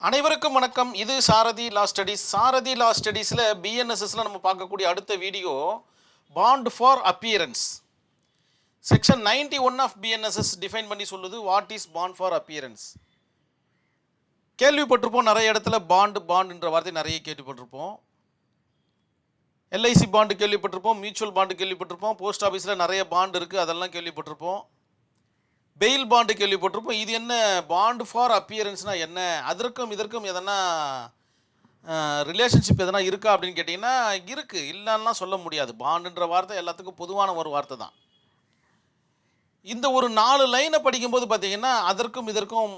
அனைவருக்கும் வணக்கம். இது சாரதி லா ஸ்டடீஸ். சாரதி லா ஸ்டடீஸில் பிஎன்எஸ்எஸ்ல நம்ம பார்க்கக்கூடிய அடுத்த video bond for appearance. Section 91 of BNSS define பண்ணி சொல்லுது what is bond for appearance. கேள்விப்பட்டிருப்போம், நிறைய இடத்துல பாண்டுன்ற வார்த்தை நிறைய கேள்விப்பட்டிருப்போம். எல்ஐசி பாண்டு கேள்விப்பட்டிருப்போம், மியூச்சுவல் பாண்டு கேள்விப்பட்டிருப்போம், போஸ்ட் ஆஃபீஸில் நிறைய பாண்டு இருக்குது அதெல்லாம் கேள்விப்பட்டிருப்போம், பெயில் பாண்டு கேள்விப்பட்டிருப்போம். இது என்ன பாண்ட் ஃபார் அப்பியரன்ஸ்னால் என்ன, அதற்கும் இதற்கும் எதனா ரிலேஷன்ஷிப் எதனா இருக்கா அப்படின்னு கேட்டிங்கன்னா இருக்குது, இல்லைன்னா சொல்ல முடியாது. பாண்டுன்ற வார்த்தை எல்லாத்துக்கும் பொதுவான ஒரு வார்த்தை தான். இந்த ஒரு 4 லைனை படிக்கும்போது பார்த்திங்கன்னா அதற்கும் இதற்கும்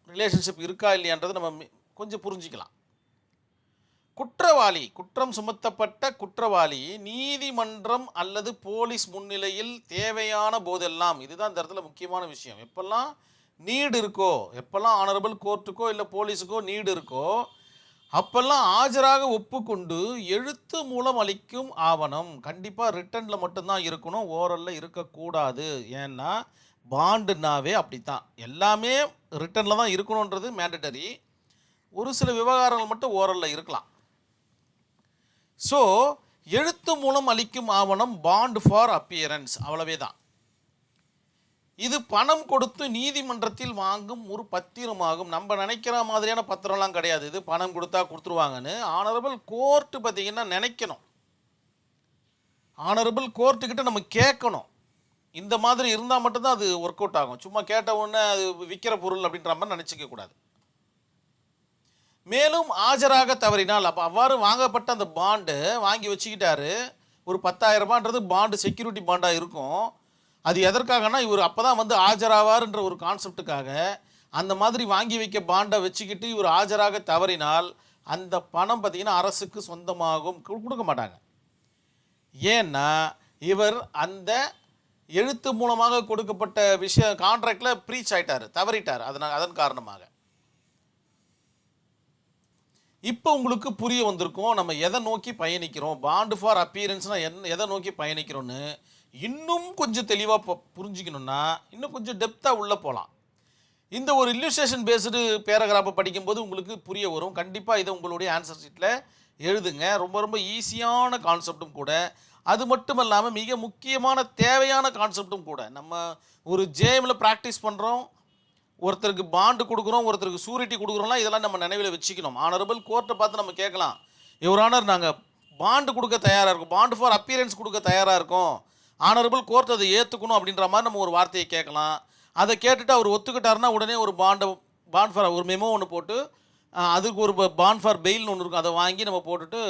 ரிலேஷன்ஷிப் இருக்கா இல்லையான்றதை நம்ம கொஞ்சம் புரிஞ்சிக்கலாம். குற்றவாளி, குற்றம் சுமத்தப்பட்ட குற்றவாளி நீதிமன்றம் அல்லது போலீஸ் முன்னிலையில் தேவையான போதெல்லாம், இதுதான் இந்த இடத்துல முக்கியமான விஷயம், எப்பெல்லாம் நீடு இருக்கோ, எப்பெல்லாம் ஆனரபிள் கோர்ட்டுக்கோ இல்லை போலீஸுக்கோ நீடு இருக்கோ அப்பெல்லாம் ஆஜராக ஒப்புக்கொண்டு எழுத்து மூலம் அளிக்கும் ஆவணம் கண்டிப்பாக ரிட்டனில் மட்டும்தான் இருக்கணும், ஓரலில் இருக்கக்கூடாது. ஏன்னா பாண்டுனாவே அப்படித்தான், எல்லாமே ரிட்டனில் தான் இருக்கணுன்றது மேண்டட்டரி. ஒரு சில விவகாரங்கள் மட்டும் ஓரலில் இருக்கலாம். ஸோ எழுத்து மூலம் அளிக்கும் ஆவணம் பாண்ட் ஃபார் அப்பியரன்ஸ், அவ்வளவே தான். இது பணம் கொடுத்து நீதிமன்றத்தில் வாங்கும் ஒரு பத்திரமாகும். நம்ம நினைக்கிற மாதிரியான பத்திரம்லாம் கிடையாது. இது பணம் கொடுத்தா கொடுத்துருவாங்கன்னு ஆனரபிள் கோர்ட்டு பார்த்திங்கன்னா நினைக்கணும், ஆனரபிள் கோர்ட்டுக்கிட்ட நம்ம கேட்கணும். இந்த மாதிரி இருந்தால் மட்டும்தான் அது ஒர்க் அவுட் ஆகும். சும்மா கேட்ட உடனே அது விற்கிற பொருள் அப்படின்ற மாதிரி நினச்சிக்க கூடாது. மேலும் ஆஜராக தவறினால், அப்போ அவ்வாறு வாங்கப்பட்ட அந்த பாண்டு வாங்கி வச்சுக்கிட்டாரு, ஒரு 10,000 ரூபான்றது பாண்டு செக்யூரிட்டி பாண்டாக இருக்கும். அது எதற்காகனா இவர் அப்போ தான் வந்து ஆஜராவார்ன்ற ஒரு கான்செப்டுக்காக அந்த மாதிரி வாங்கி வைக்க பாண்டை வச்சுக்கிட்டு இவர் ஆஜராக தவறினால் அந்த பணம் பார்த்திங்கன்னா அரசுக்கு சொந்தமாகும், கொடுக்க மாட்டாங்க. ஏன்னா இவர் அந்த எழுத்து மூலமாக கொடுக்கப்பட்ட விஷயம் கான்ட்ராக்டில் ப்ரீச் ஆகிட்டார், தவறிட்டார். அதன் காரணமாக இப்போ உங்களுக்கு புரிய வந்திருக்கும் நம்ம எதை நோக்கி பயணிக்கிறோம், பாண்டு ஃபார் அப்பியரன்ஸ்னால் எதை நோக்கி பயணிக்கிறோன்னு. இன்னும் கொஞ்சம் தெளிவாக புரிஞ்சிக்கணுன்னா இன்னும் கொஞ்சம் டெப்த்தாக உள்ளே போகலாம். இந்த ஒரு இல்லுஸ்ட்ரேஷன் பேஸ்டு பேராகிராஃபை படிக்கும்போது உங்களுக்கு புரிய வரும். கண்டிப்பாக இதை உங்களுடைய ஆன்சர் ஷீட்டில் எழுதுங்க. ரொம்ப ரொம்ப ஈஸியான கான்செப்டும் கூட, அது மட்டும் இல்லாமல் மிக முக்கியமான தேவையான கான்செப்டும் கூட. நம்ம ஒரு ஜேஎம்மில் ப்ராக்டிஸ் பண்ணுறோம், ஒருத்தருக்கு பாண்டு கொடுக்குறோம், ஒருத்தருக்கு சூரிட்டி கொடுக்குறோம்லாம், இதெல்லாம் நம்ம நினைவில் வச்சுக்கணும். ஆனரபிள் கோர்ட்டை பார்த்து நம்ம கேட்கலாம், யுவர் ஆனர் நாங்கள் பாண்டு கொடுக்க தயாராக இருக்கும், பாண்டு ஃபார் அப்பியரன்ஸ் கொடுக்க தயாராக இருக்கும், ஆனரபிள் கோர்ட் அதை ஏற்றுக்கணும் அப்படின்ற மாதிரி நம்ம ஒரு வார்த்தையை கேட்கலாம். அதை கேட்டுட்டு அவர் ஒத்துக்கிட்டாருன்னா உடனே ஒரு பாண்ட் ஃபார் ஒரு மெமோ ஒன்று போட்டு அதுக்கு ஒரு பாண்ட் ஃபார் பெயில்னு ஒன்று இருக்கும், அதை வாங்கி நம்ம போட்டுட்டு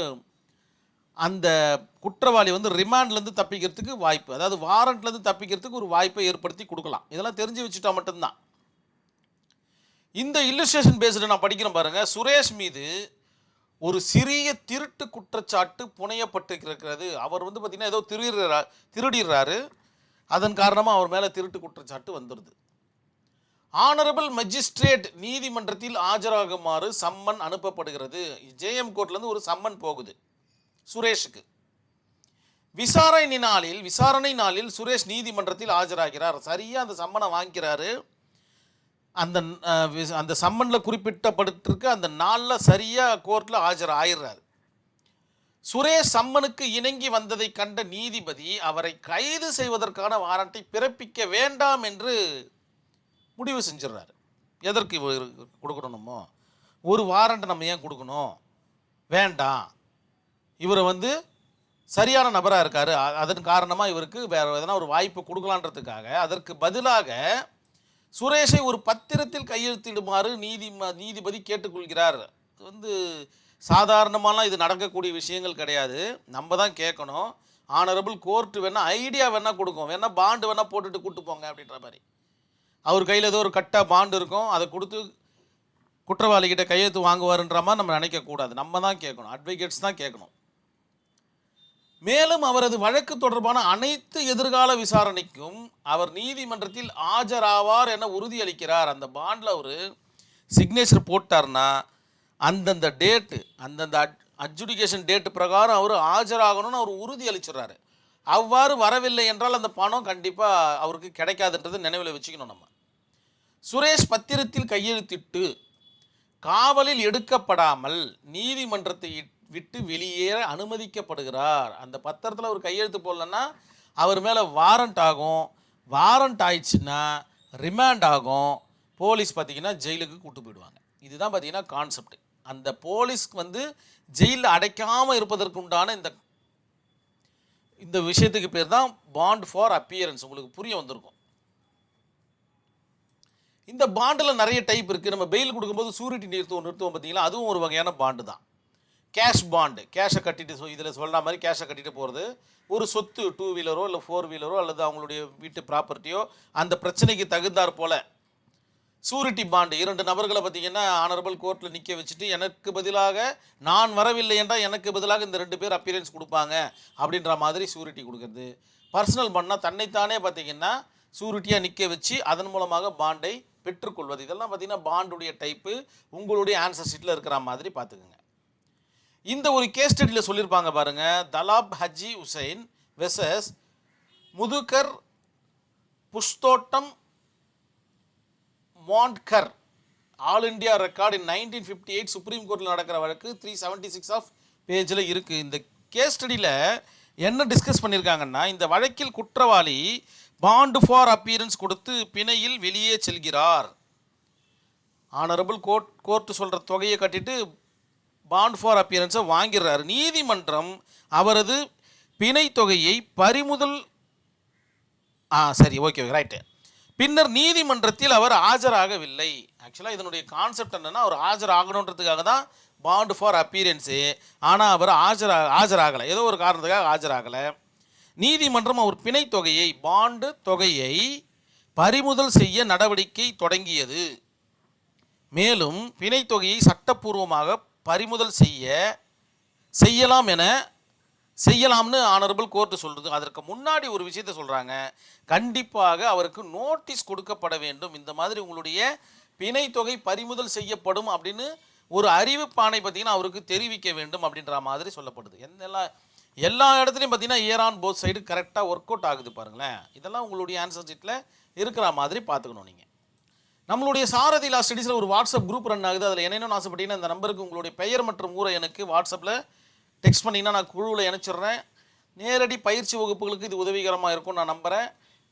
அந்த குற்றவாளி வந்து ரிமாண்ட்லேருந்து தப்பிக்கிறதுக்கு வாய்ப்பு, அதாவது வாரண்ட்லேருந்து தப்பிக்கிறதுக்கு ஒரு வாய்ப்பை ஏற்படுத்தி கொடுக்கலாம். இதெல்லாம் தெரிஞ்சு வச்சுட்டா மட்டும்தான். இந்த இல்லுஸ்ட்ரேஷன் பேஸ்டு நான் படிக்கிறேன் பாருங்கள். சுரேஷ் மீது ஒரு சிறிய திருட்டு குற்றச்சாட்டு புனையப்பட்டிருக்கிறது. அவர் வந்து பார்த்திங்கன்னா ஏதோ திருடிடுறாரு, அதன் காரணமாக அவர் மேலே திருட்டு குற்றச்சாட்டு வந்துடுது. ஆனரபிள் மஜிஸ்ட்ரேட் நீதிமன்றத்தில் ஆஜராகுமாறு சம்மன் அனுப்பப்படுகிறது. ஜேஎம் கோர்ட்லேருந்து ஒரு சம்மன் போகுது சுரேஷுக்கு. விசாரணை நாளில் சுரேஷ் நீதிமன்றத்தில் ஆஜராகிறார். சரியாக அந்த சம்மனை வாங்கிக்கிறாரு. அந்த சம்மனில் குறிப்பிட்டப்பட்டிருக்க அந்த நாளில் சரியாக கோர்ட்டில் ஆயிடுறாரு. சுரேஷ் சம்மனுக்கு இணங்கி வந்ததை கண்ட நீதிபதி அவரை கைது செய்வதற்கான வாரண்டை பிறப்பிக்க வேண்டாம் என்று முடிவு செஞ்சிடறாரு. எதற்கு கொடுக்கணுமோ ஒரு வாரண்டை நம்ம ஏன் கொடுக்கணும், வேண்டாம், இவரை வந்து சரியான நபராக இருக்கார், அதன் காரணமாக இவருக்கு வேறு எதனா ஒரு வாய்ப்பு கொடுக்கலான்றதுக்காக அதற்கு பதிலாக சுரேஷை ஒரு பத்திரத்தில் கையெழுத்திடுமாறு நீதிபதி கேட்டுக்கொள்கிறார். வந்து சாதாரணமாலாம் இது நடக்கக்கூடிய விஷயங்கள் கிடையாது, நம்ம தான் கேட்கணும். ஆனரபிள் கோர்ட்டு வேணால் ஐடியா வேணால் கொடுக்கும், வேணால் பாண்டு வேணால் போட்டுட்டு கூட்டு போங்க அப்படின்ற மாதிரி. அவர் கையில் ஏதோ ஒரு கட்டா பாண்டு இருக்கும், அதை கொடுத்து குற்றவாளிகிட்ட கையெழுத்து வாங்குவாருன்ற மாதிரி நம்ம நினைக்கக்கூடாது, நம்ம தான் கேட்கணும், அட்வொகேட்ஸ் தான் கேட்கணும். மேலும் அவரது வழக்கு தொடர்பான அனைத்து எதிர்கால விசாரணைக்கும் அவர் நீதிமன்றத்தில் ஆஜராவார் என உறுதியளிக்கிறார். அந்த பாண்டில் அவர் சிக்னேச்சர் போட்டார்னா அந்தந்த டேட்டு, அந்தந்த அட்ஜுடிகேஷன் டேட்டு பிரகாரம் அவர் ஆஜராகணும்னு அவர் உறுதி அளிச்சிடுறாரு. அவ்வாறு வரவில்லை என்றால் அந்த பணம் கண்டிப்பாக அவருக்கு கிடைக்காதுன்றது நினைவில் வச்சுக்கணும் நம்ம. சுரேஷ் பத்திரத்தில் கையெழுத்திட்டு காவலில் எடுக்கப்படாமல் நீதிமன்றத்தை விட்டு வெளியேற அனுமதிக்கப்படுகிறார். அந்த பத்திரத்தில் அவர் கையெழுத்து போடலன்னா அவர் மேலே வாரண்ட் ஆகும். வாரண்ட் ஆயிடுச்சுன்னா ரிமாண்ட் ஆகும். போலீஸ் பார்த்தீங்கன்னா ஜெயிலுக்கு கூட்டு போயிடுவாங்க. இதுதான் பார்த்தீங்கன்னா கான்செப்ட். அந்த போலீஸ்க்கு வந்து ஜெயிலில் அடைக்காமல் இருப்பதற்கு உண்டான இந்த விஷயத்துக்கு பேர் தான் பாண்ட் ஃபார் அப்பியரன்ஸ். உங்களுக்கு புரிய வந்திருக்கும். இந்த பாண்டில் நிறைய டைப் இருக்குது. நம்ம பெயில் கொடுக்கும்போது சூரிட்டி நிறுத்துவோம் பார்த்தீங்களா, அதுவும் ஒரு வகையான பாண்டு தான். கேஷ் பாண்டு, கேஷை கட்டிட்டு இதில் சொல்கிற மாதிரி கேஷை கட்டிட்டு போகிறது. ஒரு சொத்து 2 வீலரோ இல்லை 4 வீலரோ அல்லது அவங்களுடைய வீட்டு ப்ராப்பர்ட்டியோ அந்த பிரச்சனைக்கு தகுந்தாற் போல் சூரிட்டி பாண்டு 2 நபர்களை பார்த்தீங்கன்னா ஆனரபிள் கோர்ட்டில் நிற்க வச்சுட்டு எனக்கு பதிலாக நான் வரவில்லை என்றால் எனக்கு பதிலாக இந்த 2 பேர் அப்பியரன்ஸ் கொடுப்பாங்க அப்படின்ற மாதிரி சூரிட்டி கொடுக்குறது. பர்சனல் பாண்ட்னா தன்னைத்தானே பார்த்தீங்கன்னா சூரிட்டியாக நிற்க வச்சு அதன் மூலமாக பாண்டை பெற்றுக்கொள்வது. இதெல்லாம் பார்த்தீங்கன்னா பாண்டுடைய டைப்பு உங்களுடைய ஆன்சர் ஷீட்டில் இருக்கிற மாதிரி பார்த்துக்குங்க. இந்த ஒரு கேஸ் ஸ்டடியில் சொல்லியிருப்பாங்க பாருங்க, Talab Haji Hussain versus Madhukar Purshottam Mondkar all India record in 1958 supreme கோர்ட்டில் நடக்கிற வழக்கு 376 ஆஃப் பேஜில் இருக்குது. இந்த கேஸ் ஸ்டடியில் என்ன டிஸ்கஸ் பண்ணியிருக்காங்கன்னா, இந்த வழக்கில் குற்றவாளி பாண்டு ஃபார் அப்பியரன்ஸ் கொடுத்து பிணையில் வெளியே செல்கிறார். ஆனரபிள் கோர்ட் சொல்கிற தொகையை கட்டிட்டு பாண்ட் ஃபார் அப்பியரன்ஸை வாங்கிடுறாரு. நீதிமன்றம் அவரது பிணை தொகையை பறிமுதல் ரைட்டு. பின்னர் நீதிமன்றத்தில் அவர் ஆஜராகவில்லை. ஆக்சுவலாக இதனுடைய கான்செப்ட் என்னென்னா, அவர் ஆஜராகணுன்றதுக்காக தான் பாண்ட் ஃபார் அப்பியரன்ஸு. ஆனால் அவர் ஆஜராகலை, ஏதோ ஒரு காரணத்துக்காக ஆஜராகலை. நீதிமன்றம் அவர் பிணை தொகையை பாண்டு தொகையை பறிமுதல் செய்ய நடவடிக்கை தொடங்கியது. மேலும் பிணை தொகையை சட்டப்பூர்வமாக பறிமுதல் செய்யலாம்னு ஆனரபிள் கோர்ட்டு சொல்கிறது. அதற்கு முன்னாடி ஒரு விஷயத்தை சொல்கிறாங்க, கண்டிப்பாக அவருக்கு நோட்டீஸ் கொடுக்கப்பட வேண்டும். இந்த மாதிரி உங்களுடைய பிணை தொகை பறிமுதல் செய்யப்படும் அப்படின்னு ஒரு அறிவிப்பாணை பார்த்தீங்கன்னா அவருக்கு தெரிவிக்க வேண்டும் அப்படின்ற மாதிரி சொல்லப்படுது. எல்லா இடத்துலையும் பார்த்தீங்கன்னா ஏர் ஆன் போத் சைடு கரெக்டாக ஒர்க் அவுட் ஆகுது பாருங்களேன். இதெல்லாம் உங்களுடைய ஆன்சர் ஷீட்டில் இருக்கிற மாதிரி பார்த்துக்கணும். நீங்கள் நம்மளுடைய சாரதி லா ஸ்டடீஸில் ஒரு வாட்ஸ்அப் குரூப் ரன் ஆகுது. அதில் என்னென்னு ஆசைப்பட்டீங்கன்னா இந்த நம்பருக்கு உங்களுடைய பெயர் மற்றும் ஊரை எனக்கு வாட்ஸ்அப்பில் டெக்ஸ்ட் பண்ணிங்கன்னா நான் குழுவில் இணைச்சிடுறேன். நேரடி பயிற்சி வகுப்புகளுக்கு இது உதவிகரமாக இருக்கும்னு நான் நம்புகிறேன்.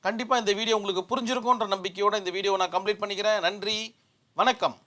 கண்டிப்பாக இந்த வீடியோ உங்களுக்கு புரிஞ்சிருக்கும்ன்ற நம்பிக்கையோடு இந்த வீடியோவை நான் கம்ப்ளீட் பண்ணிக்கிறேன். நன்றி, வணக்கம்.